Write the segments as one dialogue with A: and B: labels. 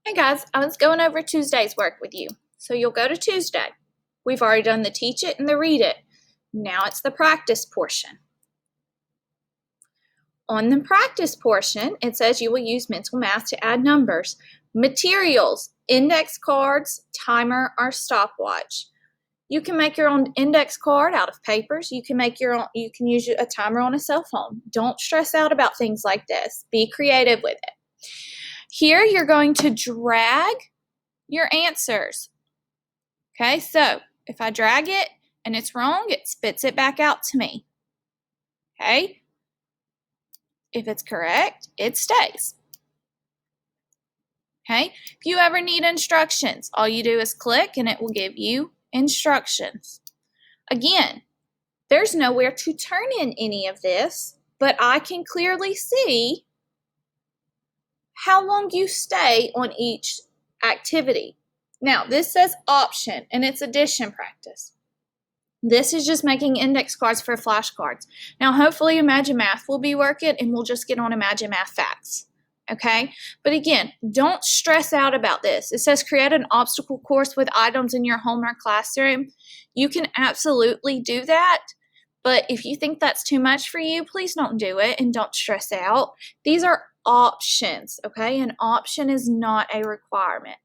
A: Hey guys, I was going over Tuesday's work with you. So you'll go to Tuesday. We've already done the teach it and the read it. Now it's the practice portion. On the practice portion, it says you will use mental math to add numbers. Materials, index cards, timer, or stopwatch. You can make your own index card out of papers. You can use a timer on a cell phone. Don't stress out about things like this. Be creative with it. Here you're going to drag your answers. Okay, so if I drag it and it's wrong, it spits it back out to me. Okay, if it's correct, it stays. Okay, if you ever need instructions, all you do is click and it will give you instructions. Again, there's nowhere to turn in any of this, but I can clearly see how long you stay on each activity. Now, this says option, and it's addition practice. This is just making index cards for flashcards. Now, hopefully Imagine Math will be working, and we'll just get on Imagine Math Facts, okay? But again, don't stress out about this. It says create an obstacle course with items in your home or classroom. You can absolutely do that, but if you think that's too much for you, please don't do it and don't stress out. These are options, okay? An option is not a requirement.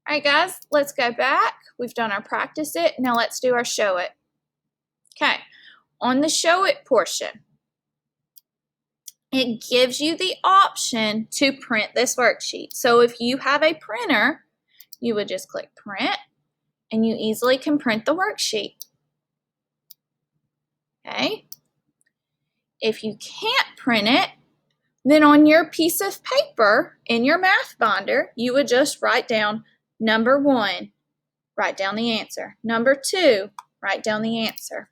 A: All right, guys, let's go back. We've done our practice it. Now let's do our show it. Okay, on the show it portion, it gives you the option to print this worksheet. So if you have a printer, you would just click print and you easily can print the worksheet. Okay, if you can't print it, then on your piece of paper in your math binder, you would just write down number 1, write down the answer. Number 2, write down the answer.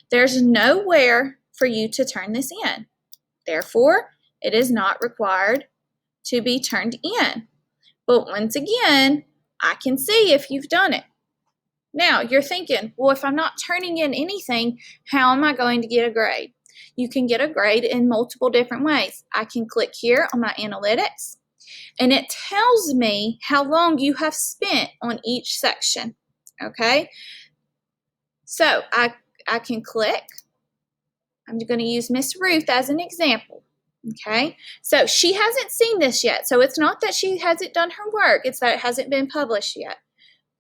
A: There's nowhere for you to turn this in. Therefore, it is not required to be turned in. But once again, I can see if you've done it. Now, you're thinking, well, if I'm not turning in anything, how am I going to get a grade? You can get a grade in multiple different ways. I can click here on my analytics, and it tells me how long you have spent on each section, okay? So I can click. I'm going to use Miss Ruth as an example, okay? So she hasn't seen this yet, so it's not that she hasn't done her work, it's that it hasn't been published yet,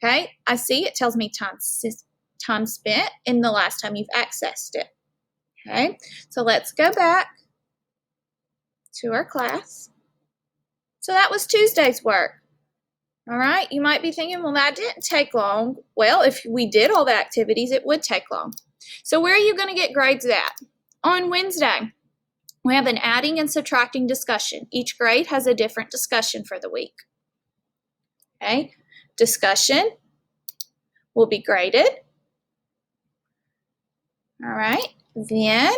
A: okay? I see it tells me time spent and the last time you've accessed it, okay? So let's go back to our class. So that was Tuesday's work. All right, you might be thinking, well, that didn't take long. Well, if we did all the activities, it would take long. So where are you going to get grades at? On Wednesday, we have an adding and subtracting discussion. Each grade has a different discussion for the week. Okay, discussion will be graded. All right, then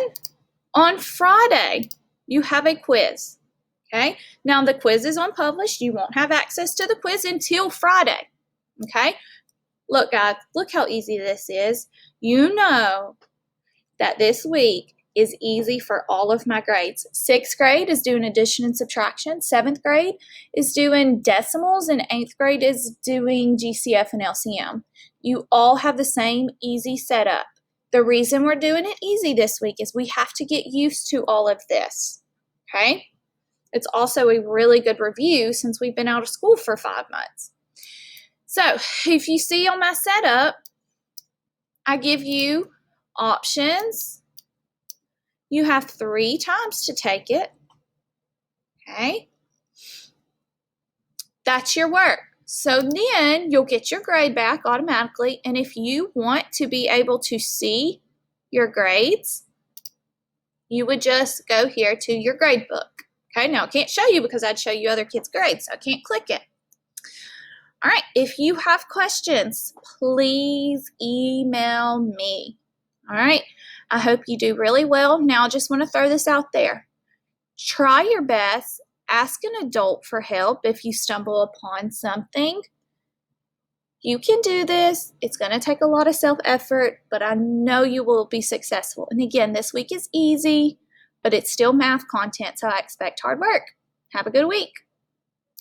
A: on Friday, you have a quiz. Okay, now the quiz is unpublished. You won't have access to the quiz until Friday. Okay, look guys, look how easy this is. You know that this week is easy for all of my grades. 6th grade is doing addition and subtraction. 7th grade is doing decimals, and 8th grade is doing GCF and LCM. You all have the same easy setup. The reason we're doing it easy this week is we have to get used to all of this, okay? It's also a really good review since we've been out of school for 5 months. So if you see on my setup, I give you options. You have 3 times to take it, okay? That's your work. So then you'll get your grade back automatically, and if you want to be able to see your grades, you would just go here to your grade book. Okay, now I can't show you because I'd show you other kids' grades, so I can't click it. All right, if you have questions, please email me. All right, I hope you do really well. Now I just want to throw this out there. Try your best. Ask an adult for help if you stumble upon something. You can do this. It's going to take a lot of self-effort, but I know you will be successful. And again, this week is easy, but it's still math content, so I expect hard work. Have a good week.